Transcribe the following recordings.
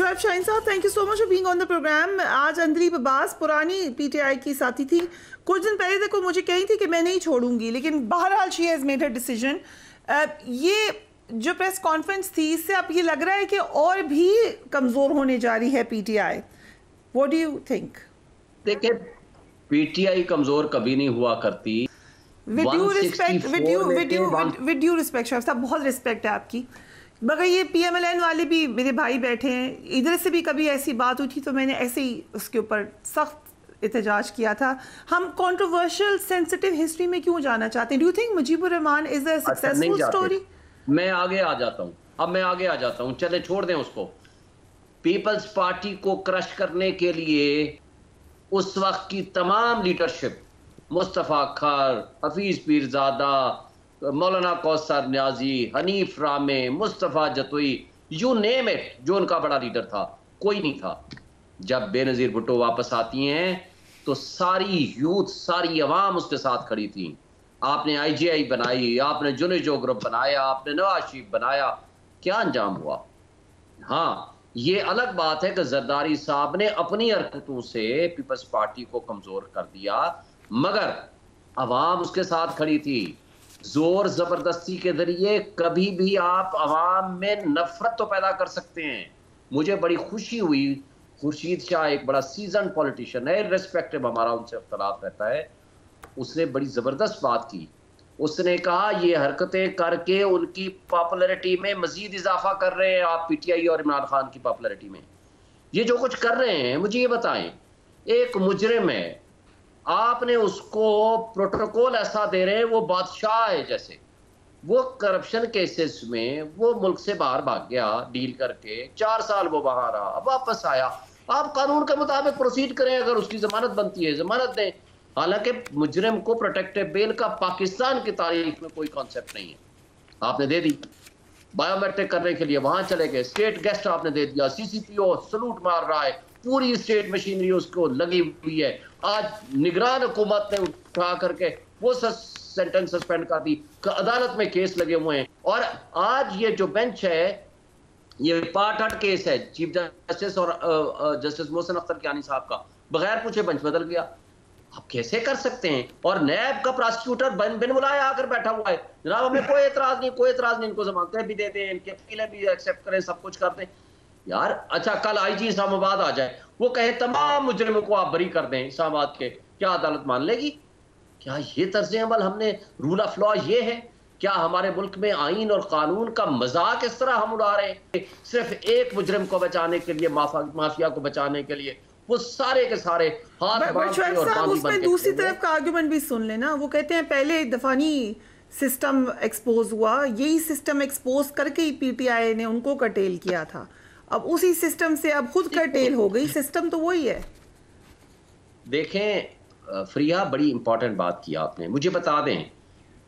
शुएब शाहीन साहब, thank you so much for being on the programme. आज अंदलीब अब्बास पुरानी पीटीआई की साथी थी, कुछ दिन पहले तक वो मुझे कही थी कि मैं नहीं छोड़ूंगी, लेकिन बहरहाल she has made her decision. ये जो प्रेस कॉन्फ्रेंस थी, इससे अब ये लग रहा है कि और भी कमज़ोर होने जा रही है PTI. What do you think? देखिए, पीटीआई कमज़ोर कभी नहीं हुआ करती। विद ड्यू रिस्पेक्ट शाहीन साहब, बहुत रिस्पेक्ट है आपकी, मगर ये पीएमएलएन वाले भी मेरे भाई बैठे हैं, इधर से भी कभी ऐसी बात हुई थी तो मैंने ऐसे ही उसके ऊपर सख्त एहतजाज किया था। हम कंट्रोवर्शियल सेंसिटिव हिस्ट्री में क्यों जाना चाहते हैं? Do you think Mujibur Rahman is a successful story? मैं आगे आ जाता हूँ, चले छोड़ दें उसको। पीपल्स पार्टी को क्रश करने के लिए उस वक्त की तमाम लीडरशिप, मुस्तफ़ा खर, हफीज पीरजादा, मौलाना कौसर न्याजी, हनीफ रामे, Mustafa Jatoi, you name it, जो उनका बड़ा लीडर था, कोई नहीं था। जब बेनज़ीर भुट्टो वापस आती हैं तो सारी यूथ, सारी अवाम उसके साथ खड़ी थी। आपने आईजीआई बनाई, आपने जुनेजो ग्रुप बनाया, आपने नवाज शरीफ बनाया, क्या अंजाम हुआ? हाँ, ये अलग बात है कि जरदारी साहब ने अपनी हरकतों से पीपल्स पार्टी को कमजोर कर दिया, मगर अवाम उसके साथ खड़ी थी। जोर जबरदस्ती के जरिए कभी भी आप अवाम में नफरत तो पैदा कर सकते हैं। मुझे बड़ी खुशी हुई, खुर्शीद शाह एक बड़ा सीजन पॉलिटिशियन है, रिस्पेक्टिव हमारा उनसे इख्तलाफ रहता है, उसने बड़ी जबरदस्त बात की। उसने कहा ये हरकतें करके उनकी पॉपुलैरिटी में मजीद इजाफा कर रहे हैं आप, पीटीआई और इमरान खान की पॉपुलैरिटी में। ये जो कुछ कर रहे हैं, मुझे ये बताएं, एक मुजरिम है, आपने उसको प्रोटोकॉल ऐसा दे रहे हैं वो बादशाह है जैसे। वो करप्शन केसेस में वो मुल्क से बाहर भाग गया डील करके, 4 साल वो बाहर रहा, अब वापस आया। आप कानून के मुताबिक प्रोसीड करें, अगर उसकी जमानत बनती है जमानत दें। हालांकि मुजरिम को प्रोटेक्टिव बेल का पाकिस्तान की तारीख में कोई कॉन्सेप्ट नहीं है, आपने दे दी। बायोमेट्रिक करने के लिए वहां चले गए, स्टेट गेस्ट आपने दे दिया, सीसीपीओ सलूट मार रहा है, पूरी स्टेट मशीनरी उसको लगी हुई है। आज निगरान हुकूमत ने उठा करके वो सेंटेंस सस्पेंड कर दी, अदालत में केस लगे हुए हैं। और आज ये जो बेंच है, ये पार्ट 8 केस है चीफ जस्टिस और जस्टिस मोहसिन अख्तर कियानी साहब का, बगैर पूछे बेंच बदल गया। आप कैसे कर सकते हैं? और नैब का प्रोसिक्यूटर बिन बुलाए आकर बैठा हुआ है, जनाब हमें कोई एतराज नहीं, कोई एतराज नहीं, इनको जमानतें भी दे दें, इनके अपीलें भी एक्सेप्ट करें, सब कुछ कर दें। यार अच्छा, कल आईजी इस्लामाबाद आ जाए, वो कहे तमाम मुजरिमों को आप बरी कर दें इस्लामाबाद के, क्या अदालत मान लेगी? क्या ये तर्ज अमल हमने, रूल ऑफ लॉ ये है? क्या हमारे मुल्क में आईन और कानून का मजाक इस तरह हम उड़ा रहे हैं सिर्फ एक मुजरिम को बचाने के लिए, माफिया को बचाने के लिए? वो सारे के सारे हाथ उसमें दूसरी तरफ का आर्गुमेंट भी सुन लेना। वो कहते हैं पहले दफानी सिस्टम एक्सपोज हुआ, यही सिस्टम एक्सपोज करके ही पीटीआई ने उनको कर्टेल किया था, अब उसी सिस्टम से अब खुद कर्टेल हो गई, सिस्टम तो वही है। देखें फ्रिया, बड़ी इंपॉर्टेंट बात की आपने। मुझे बता दें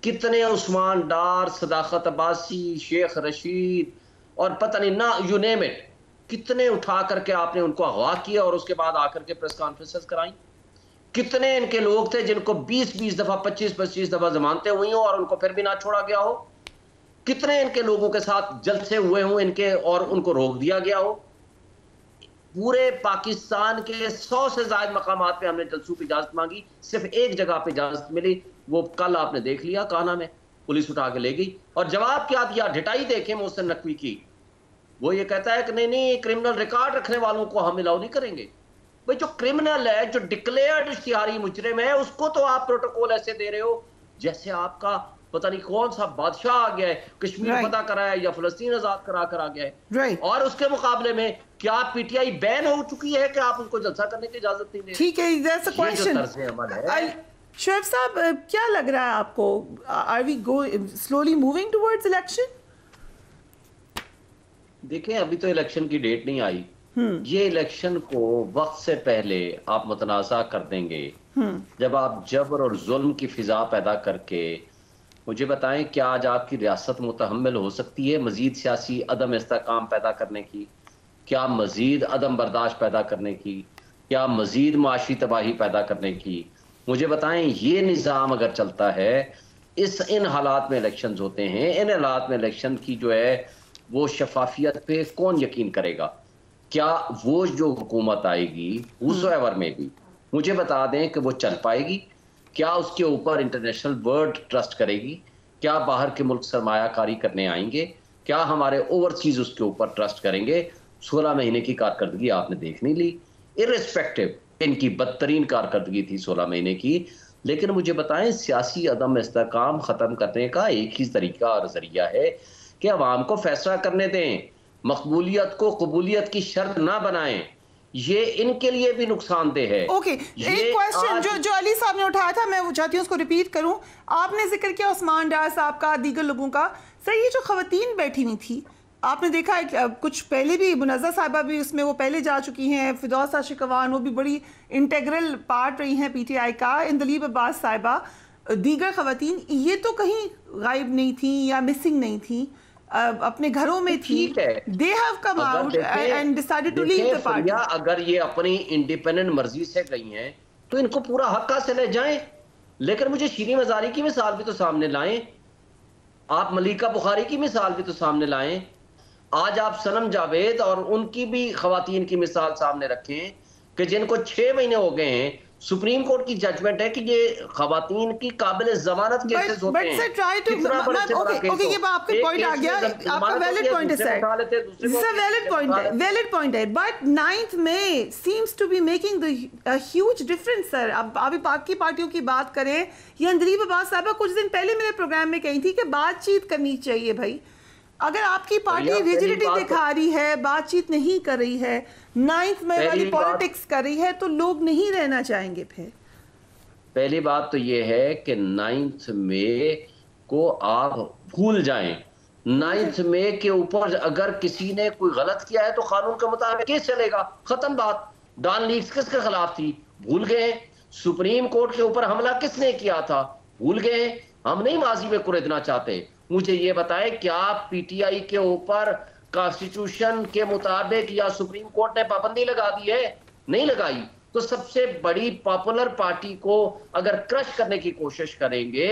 कितने उस्मान डार, सदाकत अब्बासी, शेख रशीद और पता नहीं ना, यू नेम इट, कितने उठा करके आपने उनको अगवा किया और उसके बाद आकर के प्रेस कॉन्फ्रेंसेस कराई। कितने इनके लोग थे जिनको 20-20 दफा, 25-25 दफा जमानतें हुई हो और उनको फिर भी ना छोड़ा गया हो। कितने इनके लोगों के साथ जलसे हुए हों इनके और उनको रोक दिया गया हो। पूरे पाकिस्तान के 100 से ज्यादा मकामात पे हमने जलसों की इजाजत मांगी, सिर्फ एक जगह पे इजाजत मिली, वो कल आपने देख लिया, काना में पुलिस उठा के ले गई। और जवाब क्या दिया? ढिटाई देखे मोहसिन नकवी की, वो ये कहता है कि नहीं नहीं, क्रिमिनल रिकॉर्ड रखने वालों को हम अलाउ नहीं करेंगे। भाई जो क्रिमिनल है, जो डिक्लेयर्ड इश्तिहारी मुजरिम है, उसको तो आप प्रोटोकॉल ऐसे दे रहे हो जैसे आपका पता नहीं कौन सा बादशाह आ गया है, कश्मीर फतह कराया या फिलिस्तीन आजाद करा कर आ गया है। और उसके मुकाबले में क्या पीटीआई बैन हो चुकी है कि आप उनको जलसा करने की इजाजत नहीं दे? ठीक है, दैट्स अ क्वेश्चन। शुएब साहब, क्या लग रहा है आपको, are we slowly moving towards election? देखें, अभी तो इलेक्शन की डेट नहीं आई। ये इलेक्शन को वक्त से पहले आप मुतनाज़ा कर देंगे जब आप जबर और जुल्म की फिजा पैदा करके। मुझे बताएं, क्या आज आपकी रियासत मुतहम्मिल हो सकती है मजीद सियासी अदम इस्तेकाम पैदा करने की? क्या मजीद अदम बर्दाश्त पैदा करने की? क्या मजीद माशी तबाही पैदा करने की? मुझे बताएं, ये निज़ाम अगर चलता है, इन हालात में इलेक्शन होते हैं, इन हालात में इलेक्शन की जो है वो शफाफियत पे कौन यकीन करेगा? क्या वो जो हुकूमत आएगी whosoever में भी, मुझे बता दें कि वो चल पाएगी? क्या उसके ऊपर इंटरनेशनल वर्ल्ड ट्रस्ट करेगी? क्या बाहर के मुल्क सरमायाकारी करने आएंगे? क्या हमारे ओवरसीज उसके ऊपर ट्रस्ट करेंगे? 16 महीने की कारकर्दगी आपने देख नहीं ली, इर्रिस्पेक्टिव इनकी बदतरीन कारकर्दगी थी 16 महीने की। लेकिन मुझे बताएं, सियासी अदम इस्तेहकाम खत्म करने का एक ही तरीका और जरिया है कि अवाम को फैसला करने दें, मकबूलियत को कबूलियत की शर्त ना बनाएं। ये इनके लिए भी नुकसानदेह है। ओके, एक क्वेश्चन जो अली साहब ने उठाया था, मैं वो चाहती हूँ उसको रिपीट करूं। आपने जिक्र किया उस्मान डार साहब का, दीगर लोगों का। सर, ये जो खवातीन बैठी हुई थी, आपने देखा है कुछ पहले भी मुनज़्ज़ा साहिबा भी उसमें वो पहले जा चुकी हैं, फिरदौस आशिकवान वो भी बड़ी इंटेग्रल पार्ट रही हैं पीटीआई का, इंदलीब अब्बास साहिबा, दीगर खवातीन, ये तो कहीं गायब नहीं थी या मिसिंग नहीं थी, अपने घरों में थी। They have come out and decided to leave the party. अगर ये अपनी इंडिपेंडेंट मर्जी से गई हैं तो इनको पूरा हक हासिल है, जाएं। लेकिन मुझे शीरी मजारी की मिसाल भी तो सामने लाएं, आप मलिका बुखारी की मिसाल भी तो सामने लाएं, आज आप सनम जावेद और उनकी भी खवातीन की मिसाल सामने रखें कि जिनको 6 महीने हो गए हैं। सुप्रीम कोर्ट की जजमेंट है कि ये खवातीन की काबिल जमानत केसेस होते हैं। ओके, ये आपका पॉइंट आ गया, आपका वैलिड पॉइंट है सर, वैलिड पॉइंट है, but 9th May seems to be making the huge difference sir. अब अभी बाकी पार्टियों की बात करें, ये अंदलीब अब्बास साहिबा कुछ दिन पहले मेरे प्रोग्राम में कही थी कि बातचीत करनी चाहिए भाई। अगर आपकी पार्टी रिजिडिटी दिखा रही है, बातचीत नहीं कर रही है, 9th May वाली पॉलिटिक्स कर रही है, तो लोग नहीं रहना चाहेंगे। फिर पहली बात तो ये है कि 9th May को आप भूल जाएं। 9th May के ऊपर अगर किसी ने कोई गलत किया है तो कानून के मुताबिक केस चलेगा, खत्म बात। डॉन लीक्स किसके खिलाफ थी? भूल गए। सुप्रीम कोर्ट के ऊपर हमला किसने किया था? भूल गए। हम नहीं माजी में कुरेदना चाहते। मुझे ये बताएं, क्या पीटीआई के ऊपर कॉन्स्टिट्यूशन के मुताबिक या सुप्रीम कोर्ट ने पाबंदी लगा दी है? नहीं लगाई। तो सबसे बड़ी पॉपुलर पार्टी को अगर क्रश करने की कोशिश करेंगे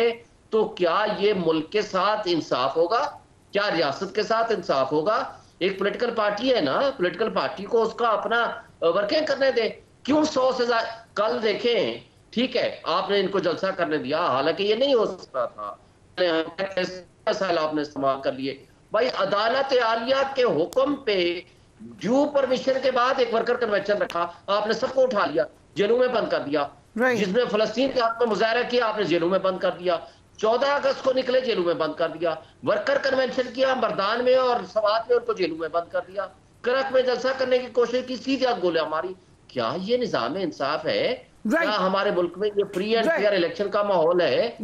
तो क्या ये मुल्क के साथ इंसाफ होगा? क्या रियासत के साथ इंसाफ होगा? एक पॉलिटिकल पार्टी है ना, पॉलिटिकल पार्टी को उसका अपना वर्किंग करने दे। क्यों 100 से ज्यादा? कल देखें, ठीक है, आपने इनको जलसा करने दिया, हालांकि ये नहीं हो सकता था, आपने इस्तेमाल कर लिए। भाई, अदालत आलिया के हुक्म पे ड्यू परमिशन के बाद एक वर्कर कन्वेंशन रखा, आपने सबको उठा लिया, जेलों में बंद कर दिया। जिसने फलस्तीन के हक में मुजाहरा किया, आपने जेलों में बंद कर दिया। 14 अगस्त को निकले, जेलों में बंद कर दिया। वर्कर कन्वेंशन किया मर्दान में और सवात में, उनको जेलों में बंद कर दिया। करक में जलसा करने की कोशिश की, सीधे गोलियां मारी। क्या ये निजाम इंसाफ है? क्या हमारे मुल्क में ये फ्री एंड फेयर इलेक्शन का माहौल है?